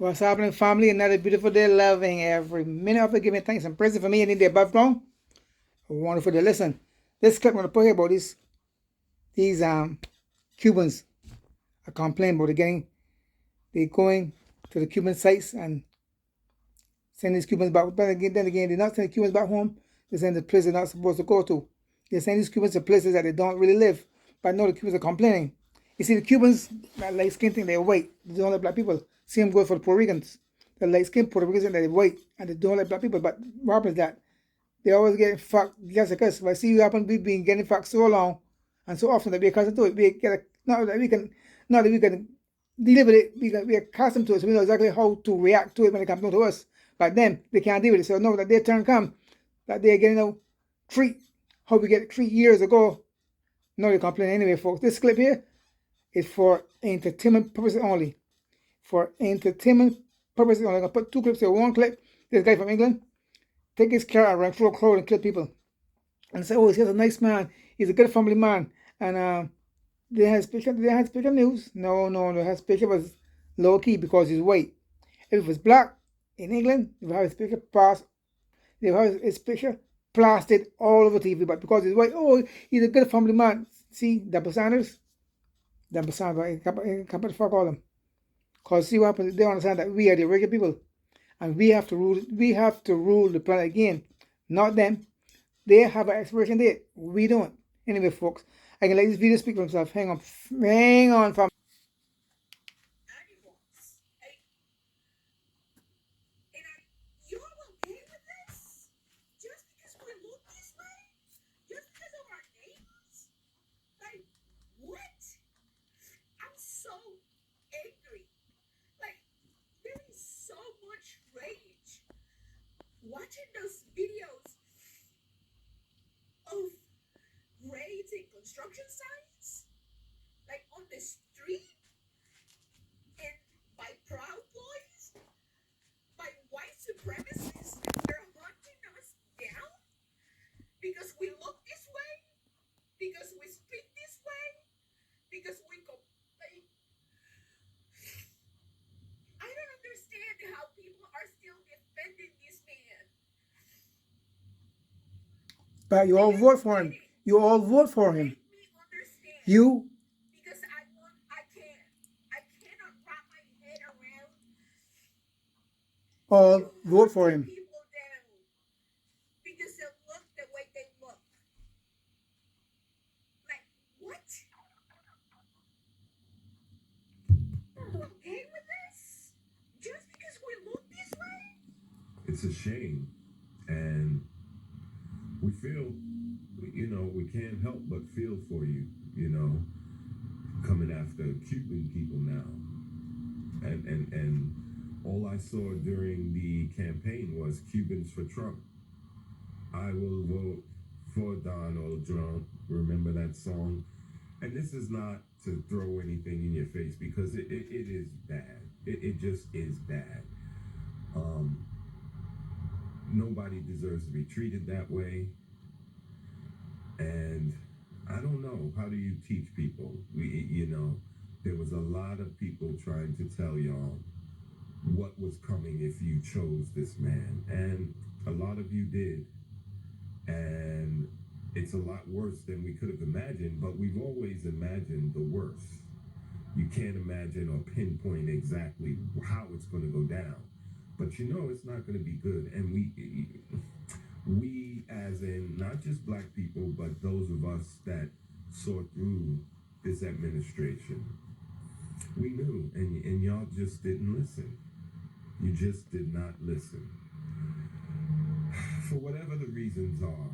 What's happening, family? Another beautiful day, loving every minute of it. Giving thanks and praise for me and in the above ground. Wonderful to listen. This clip I'm going to put here about these Cubans are complaining about they going to the Cuban sites and send these Cubans back. But then again, they're not sending Cubans back home. They're sending the places they're not supposed to go to. They're sending these Cubans to places that they don't really live. But no, the Cubans are complaining. You see, the Cubans, that light skin thing, they're white. They don't like black people. Same goes for the Puerto Ricans. The light skin Puerto Ricans, they're white and they don't like black people. But what happens is that they always getting fucked just like us. If I see you happen to be getting fucked so long and so often that we are accustomed to it, not that we can deal with it, we are accustomed to it, so we know exactly how to react to it when it comes to us. But then they can't deal with it. So know that their turn come, that they're getting a treat, how we get a treat years ago. No, they complain anyway, folks. This clip here is for entertainment purposes only. For entertainment purposes only. I'm going to put two clips here. One clip, this guy from England, take his car and run through a crowd and kill people. And say, oh, he's a nice man. He's a good family man. And they had special news. No, the special was low key because he's white. If it was black in England, they would have his picture passed. They would have his picture plastered all over TV. But because he's white, oh, he's a good family man. See, double standards. Double standards. Can't the fuck all them. Because see what happens, they understand that we are the regular people. And we have to rule the planet again. Not them. They have an expiration date. We don't. Anyway, folks, I can let this video speak for himself. Hang on, fam. Watching those videos of raids in construction sites, like on the street, and by Proud Boys, by white supremacists, they're hunting us down because we look this way, because we speak this way, because we go. Like, I don't understand how people are still defending this man. But you all vote for him. You all vote for him. You. Because I cannot wrap my head around. All vote for him. People down because they look the way they look. Like what? Are you okay with this? Just because we look this way? It's a shame, and we feel, we can't help but feel for you, coming after Cuban people now. And all I saw during the campaign was Cubans for Trump. I will vote for Donald Trump. Remember that song? And this is not to throw anything in your face because it is bad. It just is bad. Nobody deserves to be treated that way. And I don't know, how do you teach people? There was a lot of people trying to tell y'all what was coming if you chose this man. And a lot of you did. And it's a lot worse than we could have imagined, but we've always imagined the worst. You can't imagine or pinpoint exactly how it's going to go down. But it's not going to be good. And we as in not just black people, but those of us that saw through this administration, we knew, and y'all just didn't listen. You just did not listen. For whatever the reasons are,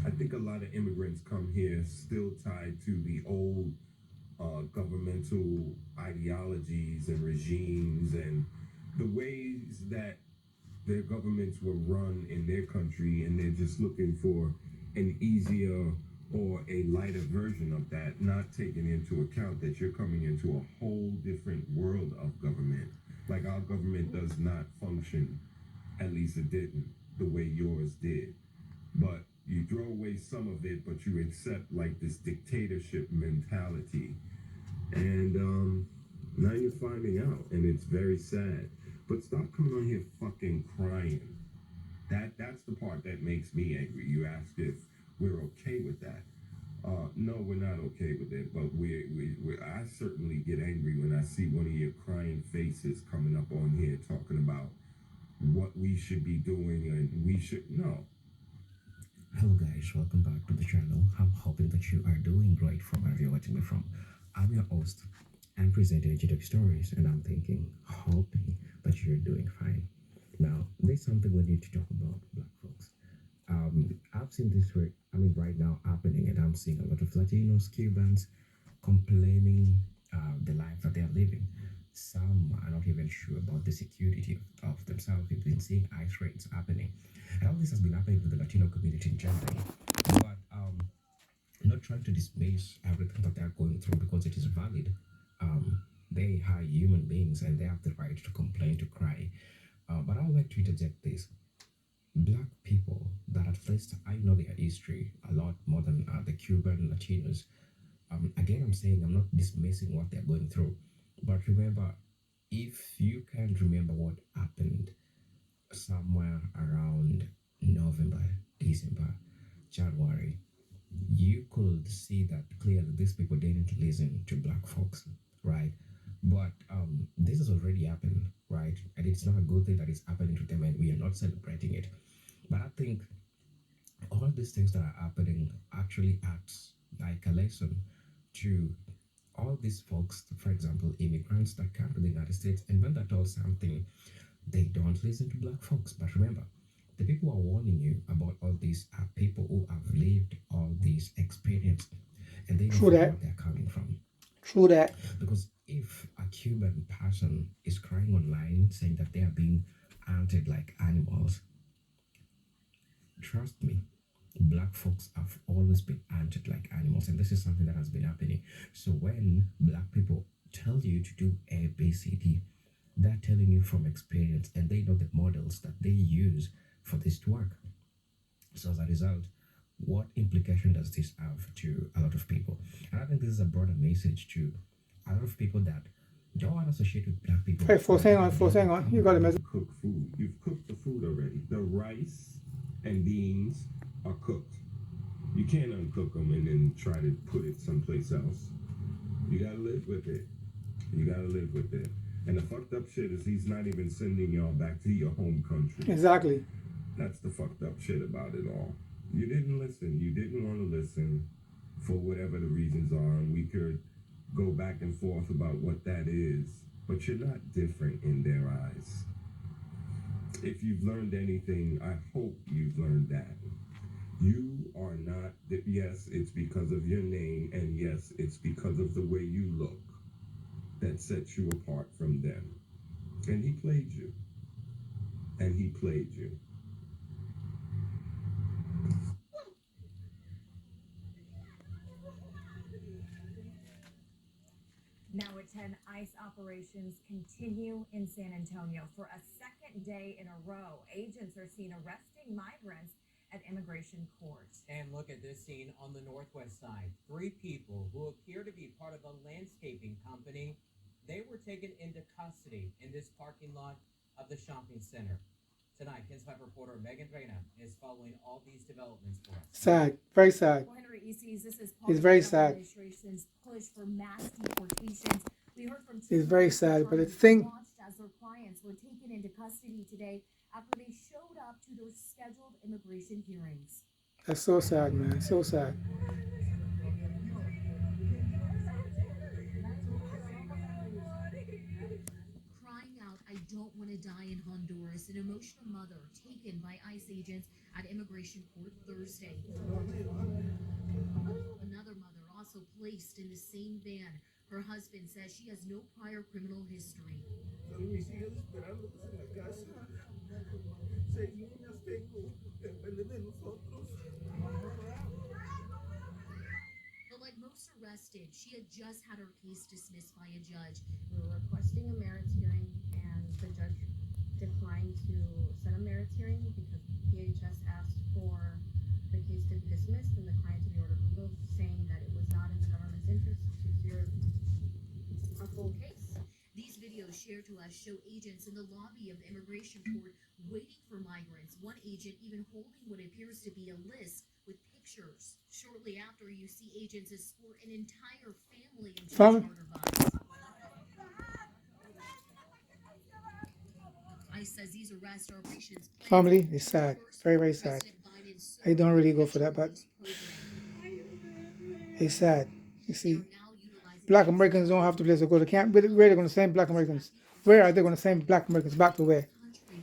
I think a lot of immigrants come here still tied to the old governmental ideologies and regimes and the ways that their governments were run in their country, and they're just looking for an easier or a lighter version of that, not taking into account that you're coming into a whole different world of government. Like, our government does not function, at least it didn't, the way yours did. But you throw away some of it, but you accept like this dictatorship mentality. And now you're finding out, and it's very sad. But stop coming on here fucking crying. That's the part that makes me angry. You ask if we're okay with that. No, we're not okay with it. But I certainly get angry when I see one of your crying faces coming up on here talking about what we should be doing and we should no. Hello guys, welcome back to the channel. I'm hoping that you are doing great from wherever you're watching me from. I'm your host and presenter Jitok Stories, and I'm hoping that you're doing fine. Now, there's something we need to talk about, black folks. I've seen this right now happening, and I'm seeing a lot of Latinos, Cubans complaining the life that they're living. Some are not even sure about the security of themselves. We've been seeing ICE raids happening, and all this has been happening with the Latino community in general. But I'm not trying to dismiss everything that they're going through because it is valid. They are human beings and they have the right to complain, to cry. But I would like to interject this. Black people that at least I know their history a lot more than the Cuban Latinos. Again, I'm saying I'm not dismissing what they're going through. But remember, if you can remember what happened somewhere around November, December, January, you could see that clearly these people didn't listen to black folks, right? But this has already happened, right? And it's not a good thing that is happening to them, and we are not celebrating it. But I think all these things that are happening actually acts like a lesson to all these folks, for example, immigrants that come to the United States, and when they're told something, they don't listen to black folks. But remember, the people who are warning you about all these are people who have lived all these experience, and they know True that. where they're coming from. True that. Because if a Cuban person is crying online saying that they are being hunted like animals, trust me, black folks have always been hunted like animals, and this is something that has been happening. So when black people tell you to do A, B, C, D, they're telling you from experience, and they know the models that they use for this to work. So as a result, what implication does this have to a lot of people? And I think this is a broader message to a lot of people that don't associate with black people. Hey, folks, hang on. You got a message. Cook food. You've cooked the food already. The rice and beans are cooked. You can't uncook them and then try to put it someplace else. You gotta live with it. And the fucked up shit is he's not even sending y'all back to your home country. Exactly. That's the fucked up shit about it all. You didn't listen. You didn't want to listen for whatever the reasons are, and we could go back and forth about what that is, but you're not different in their eyes. If you've learned anything, I hope you've learned that. You are not, yes, it's because of your name, and yes, it's because of the way you look that sets you apart from them. And he played you. Now at 10, ICE operations continue in San Antonio for a second day in a row. Agents are seen arresting migrants at immigration court. And look at this scene on the northwest side. 3 people who appear to be part of a landscaping company, they were taken into custody in this parking lot of the shopping center. Tonight, KENS 5 reporter Megan Reina is following all these developments for us. Sad. Very sad. Well, Henry Easties, this is It's very part of the sad. administration's push for mass deportations. We heard from It's very sad, but the thing- watched as their clients were taken into custody today after they showed up to their scheduled immigration hearings. That's so sad, man. So sad. Crying out, "I don't want to die in Honduras," an emotional mother taken by ICE agents at immigration court Thursday. Another mother also placed in the same van. Her husband says she has no prior criminal history. But like most arrested, she had just had her case dismissed by a judge. We were requesting a merits hearing, and the judge declined to set a merits hearing because DHS asked for the case to be dismissed and the client to be ordered removed, saying that it was not in the government's interest to hear a full case. These shared to us show agents in the lobby of the immigration court waiting for migrants. One agent even holding what appears to be a list with pictures. Shortly after, you see agents escort an entire family into Family? charter bus. ICE says these arrest operations Family is sad. Very, very sad. I don't really go for that, but it's sad. You see, black Americans don't have to place to go to camp. Where are they going to send black Americans? Where are they going to send black Americans back to where?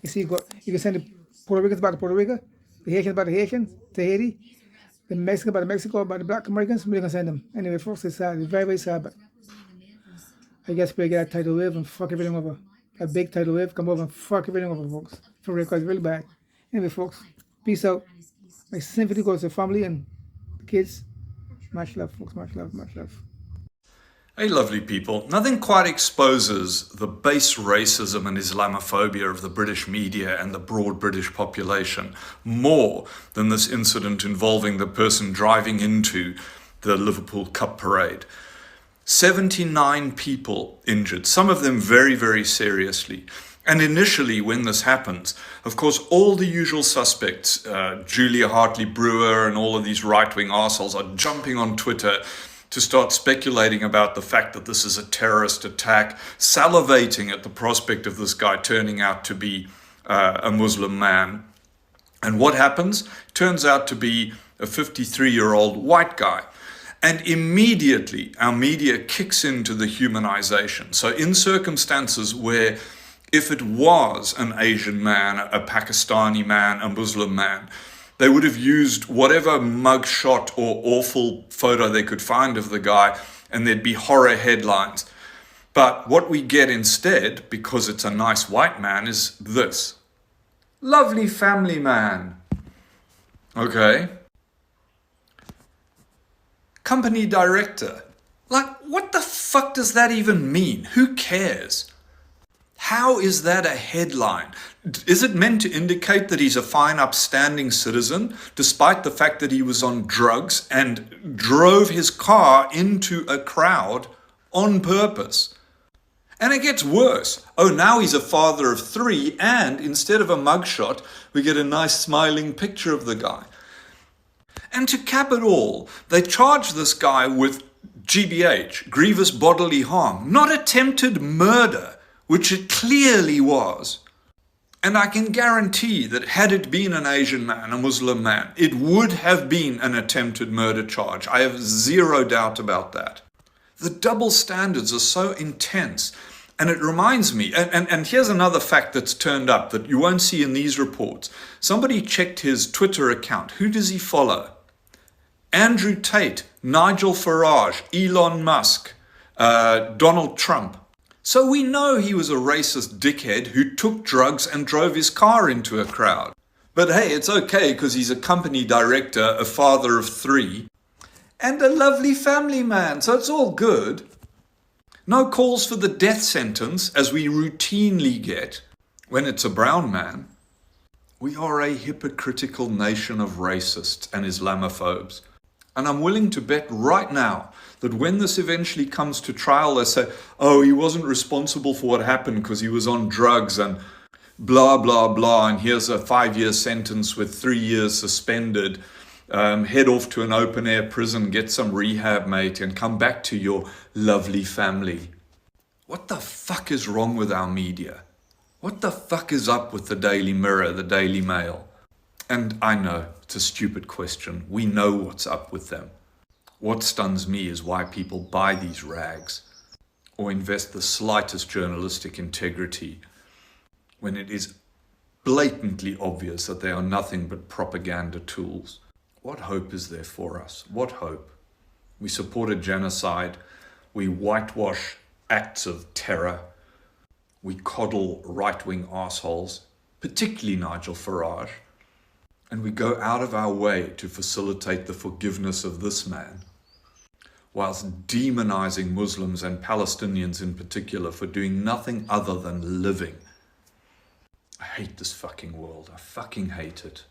You see, you can send the Puerto Ricans back to Puerto Rico, the Haitians back to Haitians, to Haiti, the Mexicans back to Mexico, back to black Americans. Where are they going to send them? Anyway, folks, it's sad. It's very, very sad, but I guess we'll get a tidal wave and fuck everything over. A big tidal wave come over and fuck everything over, folks. For real, because it's really bad. Anyway, folks, peace out. My sympathy goes to the family and the kids. Much love, folks. Much love, much love. Hey, lovely people. Nothing quite exposes the base racism and Islamophobia of the British media and the broad British population more than this incident involving the person driving into the Liverpool Cup parade. 79 people injured, some of them very, very seriously. And initially, when this happens, of course, all the usual suspects, Julia Hartley-Brewer and all of these right-wing arseholes are jumping on Twitter to start speculating about the fact that this is a terrorist attack, salivating at the prospect of this guy turning out to be a Muslim man. And what happens? Turns out to be a 53-year-old white guy. And immediately, our media kicks into the humanization. So in circumstances where if it was an Asian man, a Pakistani man, a Muslim man, they would have used whatever mugshot or awful photo they could find of the guy, and there'd be horror headlines. But what we get instead, because it's a nice white man, is this. Lovely family man. Okay. Company director. Like, what the fuck does that even mean? Who cares? How is that a headline? Is it meant to indicate that he's a fine, upstanding citizen, despite the fact that he was on drugs and drove his car into a crowd on purpose? And it gets worse. Oh, now he's a father of 3, and instead of a mugshot, we get a nice smiling picture of the guy. And to cap it all, they charge this guy with GBH, grievous bodily harm, not attempted murder, which it clearly was. And I can guarantee that had it been an Asian man, a Muslim man, it would have been an attempted murder charge. I have zero doubt about that. The double standards are so intense. And it reminds me, and here's another fact that's turned up that you won't see in these reports. Somebody checked his Twitter account. Who does he follow? Andrew Tate, Nigel Farage, Elon Musk, Donald Trump. So we know he was a racist dickhead who took drugs and drove his car into a crowd. But hey, it's okay because he's a company director, a father of 3, and a lovely family man, so it's all good. No calls for the death sentence, as we routinely get when it's a brown man. We are a hypocritical nation of racists and Islamophobes. And I'm willing to bet right now that when this eventually comes to trial, they say, oh, he wasn't responsible for what happened because he was on drugs and blah, blah, blah. And here's a 5-year sentence with 3 years suspended. Head off to an open-air prison, get some rehab, mate, and come back to your lovely family. What the fuck is wrong with our media? What the fuck is up with the Daily Mirror, the Daily Mail? And I know, it's a stupid question. We know what's up with them. What stuns me is why people buy these rags or invest the slightest journalistic integrity when it is blatantly obvious that they are nothing but propaganda tools. What hope is there for us? What hope? We support a genocide. We whitewash acts of terror. We coddle right-wing arseholes, particularly Nigel Farage. And we go out of our way to facilitate the forgiveness of this man, whilst demonizing Muslims and Palestinians in particular for doing nothing other than living. I hate this fucking world. I fucking hate it.